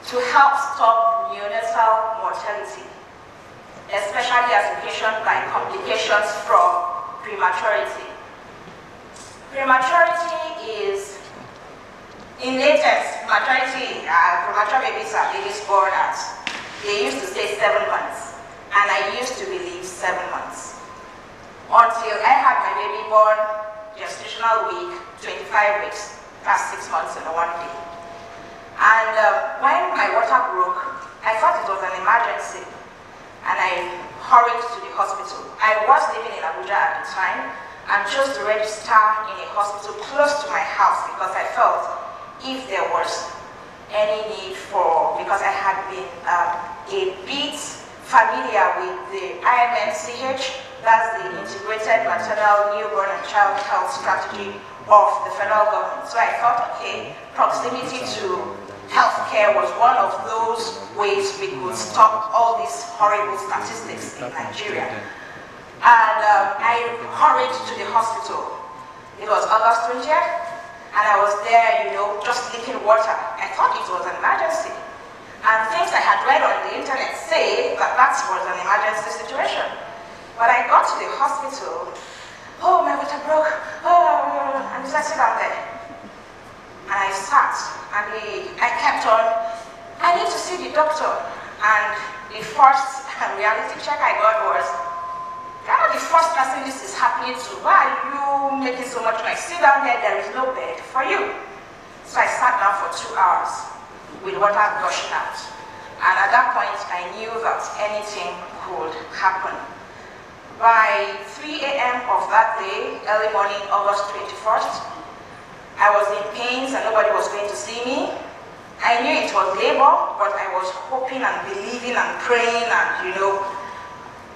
to help stop neonatal mortality, especially as occasioned by complications from prematurity. Prematurity is, in latest, premature babies are babies born at, they used to say 7 months, and I used to believe 7 months. Until I had my baby born, gestational week, 25 weeks, past 6 months and 1 day. And when my water broke, I thought it was an emergency, and I hurried to the hospital. I was living in Abuja at the time, and chose to register in a hospital close to my house because I felt if there was any need for, because I had been a bit familiar with the IMNCH, that's the Integrated Maternal, Newborn and Child Health Strategy of the federal government. So I thought, okay, proximity to healthcare was one of those ways we could stop all these horrible statistics in Nigeria. And I hurried to the hospital. It was August 20th, and I was there, just leaking water. I thought it was an emergency. And things I had read on the internet say that that was an emergency situation. But I got to the hospital, oh, my water broke, oh, and I sat down there. And I sat, and I kept on, I need to see the doctor. And the first reality check I got was, you're not the first person this is happening to. Why are you making so much noise? Sit down there is no bed for you. So I sat down for 2 hours with water gushing out. And at that point, I knew that anything could happen. By 3 a.m. of that day, early morning, August 21st, I was in pains and nobody was going to see me. I knew it was labor, but I was hoping and believing and praying and,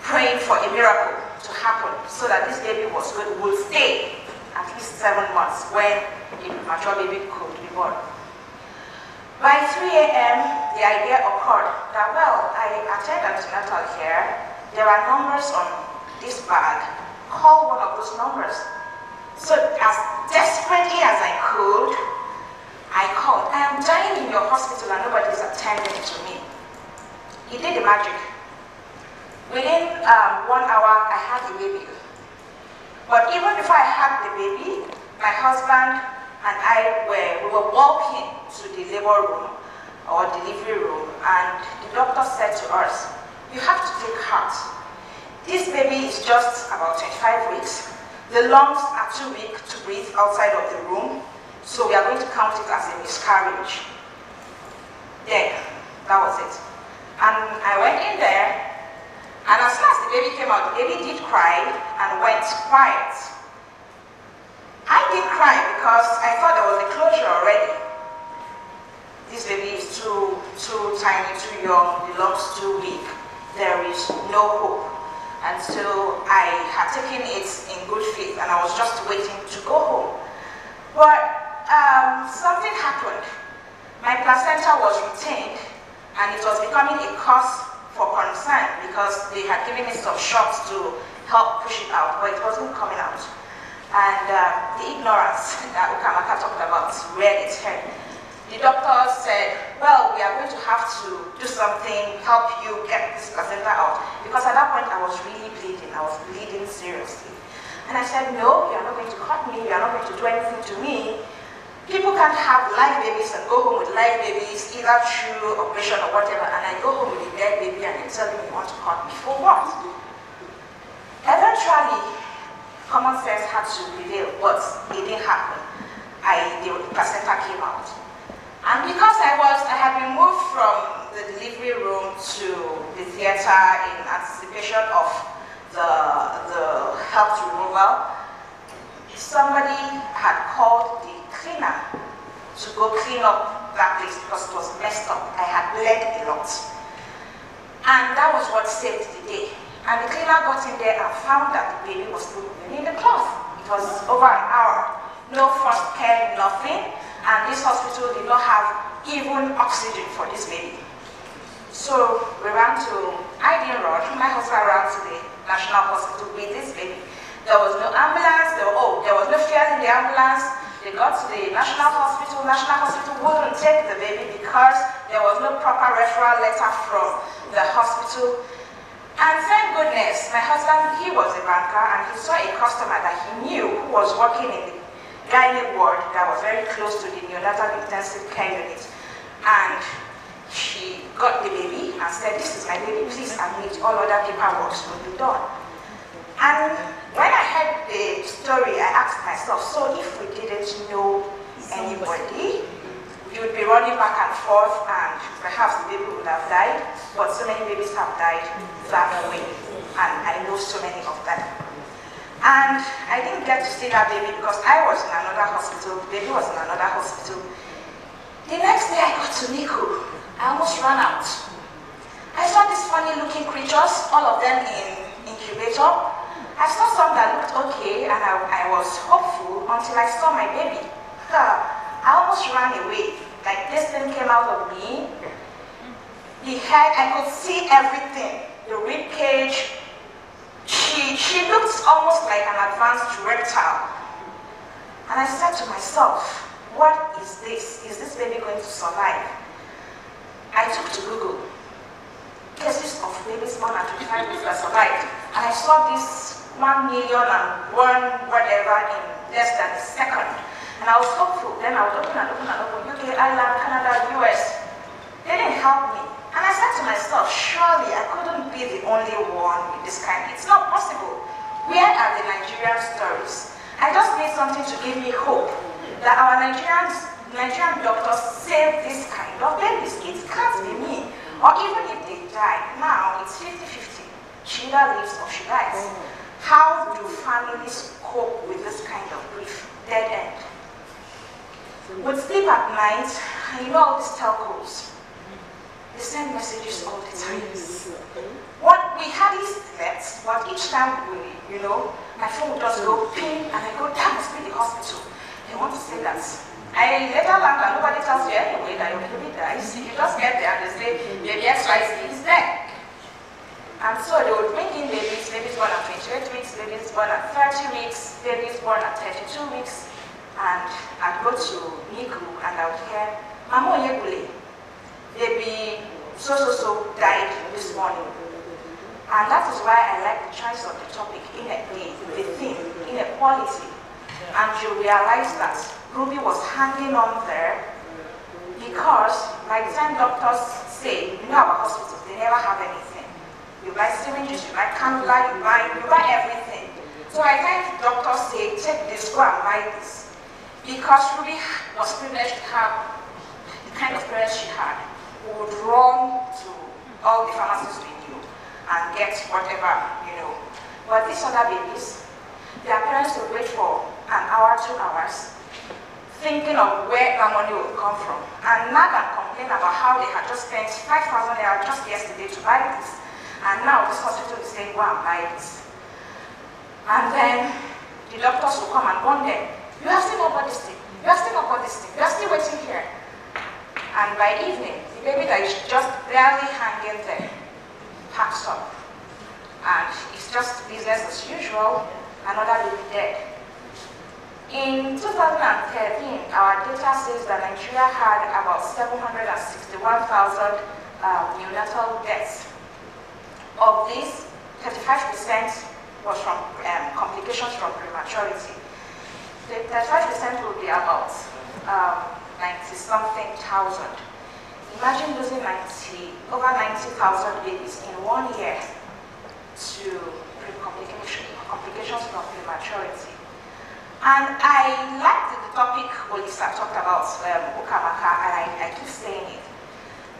praying for a miracle to happen so that this baby would stay at least 7 months when a premature baby could be born. By 3 a.m., the idea occurred that, well, I attend antenatal here. There are numbers on this bag. Call one of those numbers. So as desperately as I could, I called. I am dying in your hospital and nobody is attending to me. He did the magic. Within 1 hour, I had the baby. But even before I had the baby, my husband and I we were walking to the labor room or delivery room, and the doctor said to us, you have to take heart. This baby is just about 25 weeks. The lungs are too weak to breathe outside of the room, so we are going to count it as a miscarriage. There, that was it. And I went in there, and as soon as the baby came out, the baby did cry and went quiet. I did cry because I thought there was a closure already. This baby is too tiny, too young, the lungs too weak. There is no hope. And so I had taken it in good faith and I was just waiting to go home. But something happened. My placenta was retained and it was becoming a cause for concern because they had given me some shots to help push it out, but it wasn't coming out. And the ignorance that Ukamaka talked about reared its head. The doctor said, well, we are going to have to do something, help you get this placenta out. Because at that point I was really bleeding. I was bleeding seriously. And I said, no, you are not going to cut me. You are not going to do anything to me. People can't have live babies and go home with live babies, either through operation or whatever, and I go home with a dead baby and they tell me you want to cut me. For what? Eventually, common sense had to prevail, but it didn't happen. The placenta came out. And because I had been moved from the delivery room to the theater in anticipation of the health removal, somebody had called the cleaner to go clean up that place because it was messed up. I had bled a lot. And that was what saved the day. And the cleaner got in there and found that the baby was still moving in the cloth. It was over an hour. No first care, nothing. And this hospital did not have even oxygen for this baby. So we ran to, I didn't run, my husband ran to the National Hospital with this baby. There was no ambulance, there was no fuel in the ambulance. They got to the National Hospital wouldn't take the baby because there was no proper referral letter from the hospital. And thank goodness, my husband, he was a banker, and he saw a customer that he knew who was working in the gynae ward that was very close to the neonatal intensive care unit. And she got the baby and said, "This is my baby, please admit, all other paperwork will be done." And when I heard the story, I asked myself, so if we didn't know anybody, we would be running back and forth, and perhaps the baby would have died, but so many babies have died that way, and I know so many of them. And I didn't get to see that baby because I was in another hospital, the baby was in another hospital. The next day I got to NICU, I almost ran out. I saw these funny looking creatures, all of them in incubator. I saw some that looked okay, and I was hopeful until I saw my baby. I almost ran away. Like, this thing came out of me. The head, I could see everything. The rib cage. She looked almost like an advanced reptile. And I said to myself, what is this? Is this baby going to survive? I took to Google cases of babies born at 25 weeks that survived. And I saw this 1,000,001 whatever in less than a second. And I was hopeful. Then I would open and open and open. UK, Ireland, Canada, US. They didn't help me. And I said to myself, surely I couldn't be the only one with this kind. It's not possible. Where are the Nigerian stories? I just need something to give me hope that our Nigerian doctors save this kind of babies. It can't be me. Or even if they die, now it's 50-50. She either lives or she dies. How do families cope with this kind of grief? Dead end. Would sleep at night, and you know all these telcos. They send messages all the time. What we hardly slept, but each time my phone would just go ping, and I go, that must be the hospital. They want to say that. I later learned that nobody tells you anyway that your baby dies. You just get there and they say, baby XYZ is dead. And so they would bring in babies born at 28 weeks, babies born at 30 weeks, babies born at 32 weeks. And I'd go to NICU and I would hear, Mama Onyegbule, baby so died this morning. And that is why I like the choice of the topic, the theme, inequality. And you realize that Ruby was hanging on there because by the time doctors say, our hospitals, they never have anything. You buy syringes, you buy cannula, you buy everything. So by the time doctors say, take this, go and buy this. Because Ruby was privileged to have the kind of parents she had, who would run to all the pharmacies we knew and get whatever, But these other babies, their parents would wait for an hour, 2 hours, thinking of where that money would come from. And nag and complain about how they had just spent 5,000 naira just yesterday to buy this. And now this hospital is saying, go and buy this. And then the doctors will come and warn them, you have still not bought this thing, you have still not bought this thing, you are still waiting here. And by evening, the baby that is just barely hanging there packs up. And it's just business as usual, another baby dead. In 2013, our data says that Nigeria had about 761,000 neonatal deaths. Of these, 35% was from complications from prematurity. The 35% will be about 90-something thousand. Imagine losing over 90,000 babies in 1 year to complications from prematurity. And I like the topic Olisa talked about, Ukamaka, and I keep saying it,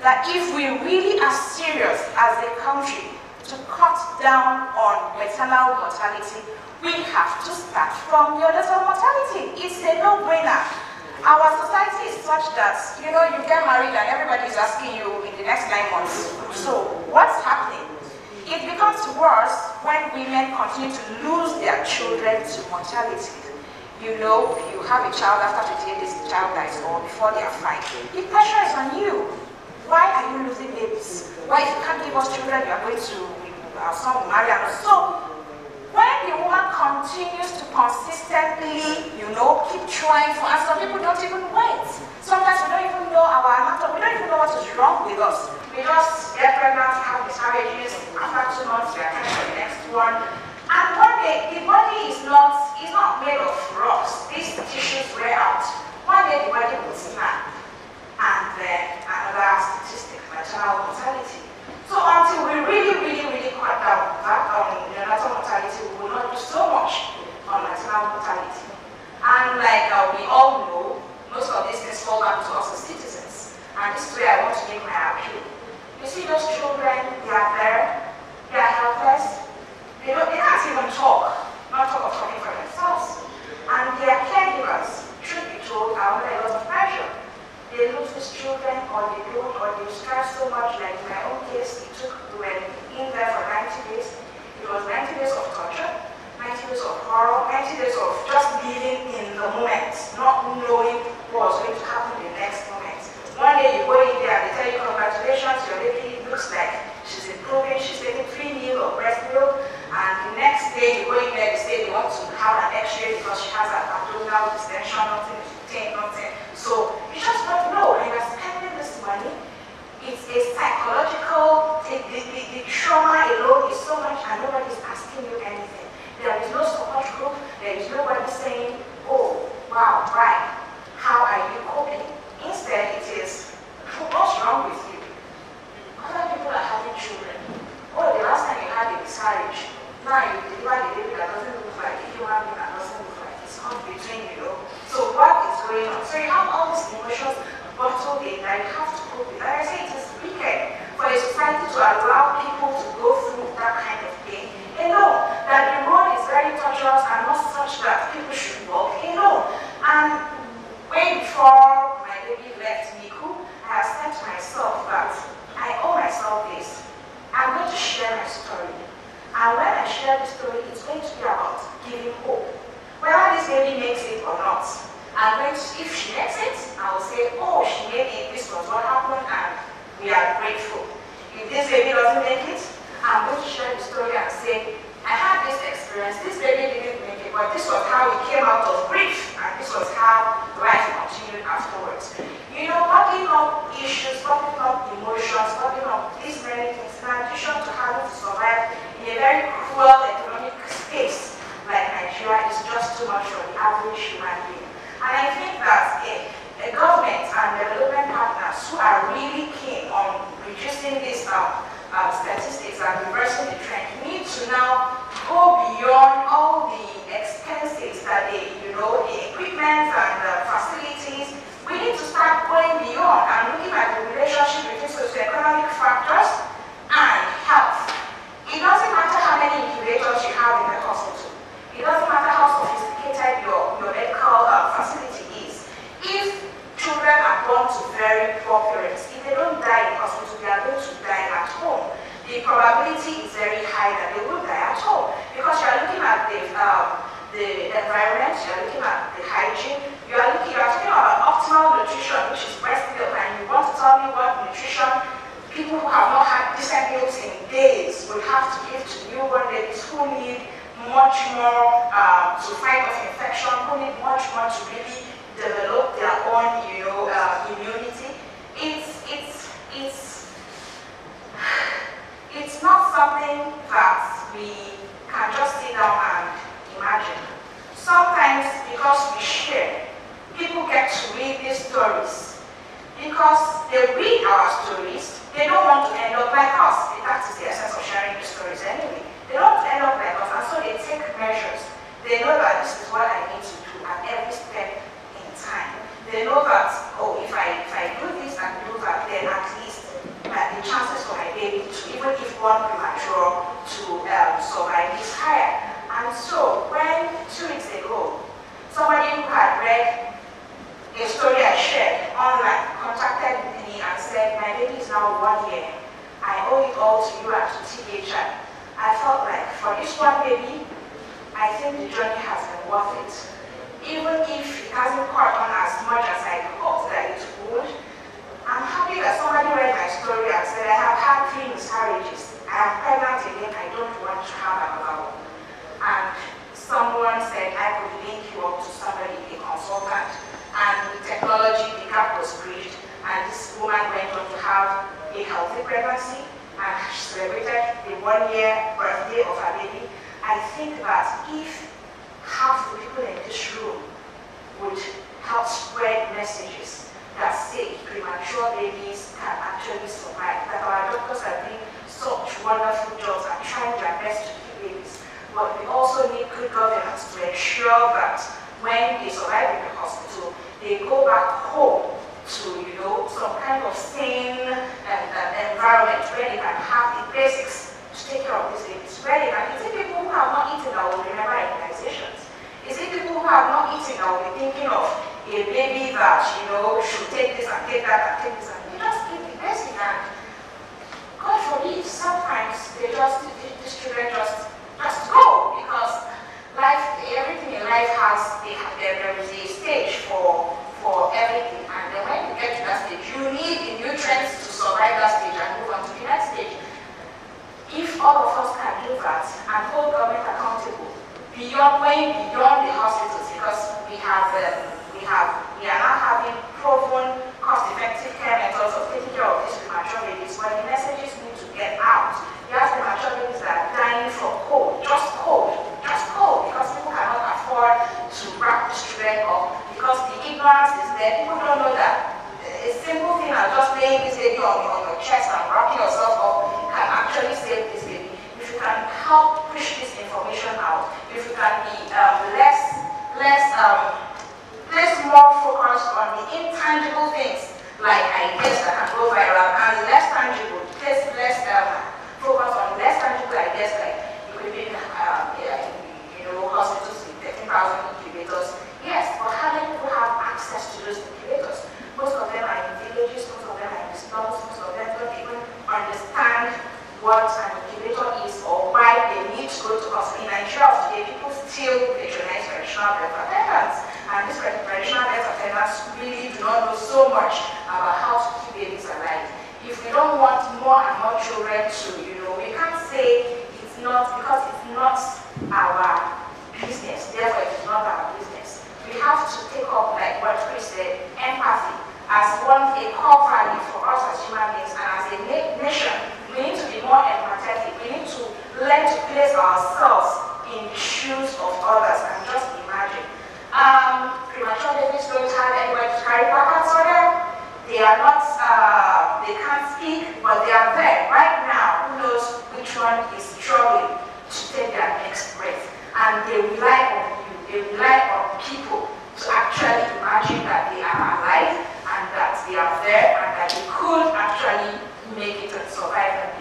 that if we really are serious as a country to cut down on maternal mortality, we have to start from neonatal mortality. It's a no-brainer. Our society is such that, you get married and everybody is asking you in the next 9 months, so what's happening? It becomes worse when women continue to lose their children to mortality. You have a child after 58 days, the child dies, or before they are 5. The pressure is on you. Why are you losing babies? Why, if you can't give us children, you are going to, our son will marry us. So, when the woman continues to consistently, keep trying for, and some people don't even wait. Sometimes we don't even know our anatomy, we don't even know what is wrong with us. We just get pregnant, have miscarriages, after 2 months we are trying for the next one. And one day, the body is not made of rocks. These tissues wear out. One day the body will snap. And then another statistic, maternal mortality. So until we really cut down back on neonatal mortality, we will not do so much on maternal mortality. And like we all know, most of these things fall back to us as citizens. And this is where I want to make my appeal. You see those children, they are there, they are helpless, they can't even talk, not talk of talking for themselves. And their caregivers, truth be told, are under a lot of pressure. They lose these children, or they don't, or they stress so much. Like in my own case, we were in there for 90 days. It was 90 days of torture, 90 days of horror, 90 days of just living in the moment, not knowing what was going to happen the next moment. One day you go in there and they tell you, congratulations, your baby looks like she's improving, she's taking preemie or breast milk, and the next day you go in there, they say they want to have an x-ray because she has an abdominal distension, nothing is retained, nothing. So you just don't know, and you're spending this money. It's a psychological, the trauma alone is so much, and nobody is asking you anything. There is no support group, there is nobody saying, oh, wow, right, how are you coping? Instead, it is, what's wrong with you? Other people are having children. Oh, the last time you had a miscarriage, now you deliver the baby that doesn't look like a human being that doesn't look like it's caught between, So what is going on? So you have all these emotions bottled in that you have to cope with. And I say it is wicked for a society to allow people to go through that kind of pain alone. That the road is very torturous and not such that people should walk alone. And way before my baby left Miku, I have said to myself that I owe myself this. I'm going to share my story. And when I share the story, it's going to be about giving hope. Whether this baby makes it or not, I'm going to, if she makes it, I will say, oh, she made it, this was what happened, and we are grateful. If this baby doesn't make it, I'm going to share the story and say, I had this experience, this baby didn't make it, but this was how we came out of grief, and this was how life continued afterwards. Bottling up issues, bottling up emotions, bottling up these many things, in addition to having to survive in a very cruel economic space like Nigeria, is just too much for the average human being. And I think that a government and development partners who are really keen on reducing these statistics and reversing the trend need to now go beyond all the expenses that the equipment and the facilities. We need to start going beyond and looking at the relationship between socioeconomic factors and health. It doesn't matter how many incubators you have in the hospital. It doesn't matter how sophisticated your medical facility is. If children are born to very poor parents, if they don't die in hospital, they are going to die at home. The probability is very high that they will die at home because you are looking at the environment, you are looking at the hygiene, you are talking about optimal nutrition, which is breast milk, and you want to tell me what nutrition people who have not had decent meals in days will have to give to newborn babies who need much more to fight off infection, who need much more to really develop their own, immunity. It's not something that we can just sit down and imagine. Sometimes, because we share, people get to read these stories. Because they read our stories, they don't want to end up like us. That is the essence of sharing the stories anyway. They don't want to end up like us, and so they take measures. They know that this is what I need to do at every step in time. They know that, oh, if I do this and do that, then at least the chances for my baby to, even if born premature, to survive is higher. And so, when 2 weeks ago, somebody who had read a story I shared online contacted me and said, my baby is now 1 year. I owe it all to you and to TEDxGarki. I felt like for this one baby, I think the journey has been worth it. Even if it hasn't caught on as much as I hoped that it would, I'm happy that somebody read my story and said, I have had 3 miscarriages. I am pregnant again, I don't want to have another one. And someone said I could link you up to somebody, a consultant, and with technology, the gap celebrated pregnancy and celebrated the 1-year birthday of her baby, I think that if half the people in this room would help spread messages that say premature babies can actually survive, that our doctors are doing such wonderful jobs and trying their best to keep babies. But we also need good governance to ensure that when they survive in the hospital, they go back home to, you know, some kind of sane environment where they can have the basics to take care of these babies. Where they can, is it people who have not eaten that will remember immunizations? Is it people who have not eaten that will be thinking of a baby that, you know, should take this and take that and take this, and you just give the basic, and God forbid, sometimes they just, these children just go, because life, everything in life there is a stage for everything, and then when you get to that stage, you need the nutrients to survive that stage and move on to the next stage. If all of us can do that and hold government accountable beyond the hospitals, because we are now having proven cost-effective care methods of taking care of these premature babies, but the messages need to get out. You have premature babies that are dying from cold, just cold, because people cannot afford to wrap the children up, because the ignorance is there. People don't know that a simple thing as just laying this baby on your chest and wrapping yourself up can actually save this baby. If you can help push this information out, if you can be less more focused on the intangible things like ideas that can go viral, and less tangible, less focus on less tangible ideas like equipping hospitals with 13,000 incubators. Yes, but how many people have access to those incubators? Most of them are in villages, most of them are in the slums, most of them don't even understand what an incubator is or why they need to go to hospital. In Nigeria today, people still patronize traditional birth attendants, and these traditional birth attendants really do not know so much about how to keep babies alive. If we don't want more and more children to, we can't say it's not, because it's not our business, therefore it's not our business. We have to take up, like what Chris said, empathy as a core value for us as human beings, and as a nation, we need to be more empathetic. We need to learn to place ourselves in the shoes of others and just imagine. Premature babies don't have anybody to carry placards for them. They are not, they can't speak, but they are there right now. Who knows which one is struggling to take their next breath? And they rely on you, they rely on people to actually imagine that they are alive and that they are there and that they could actually make it and survive.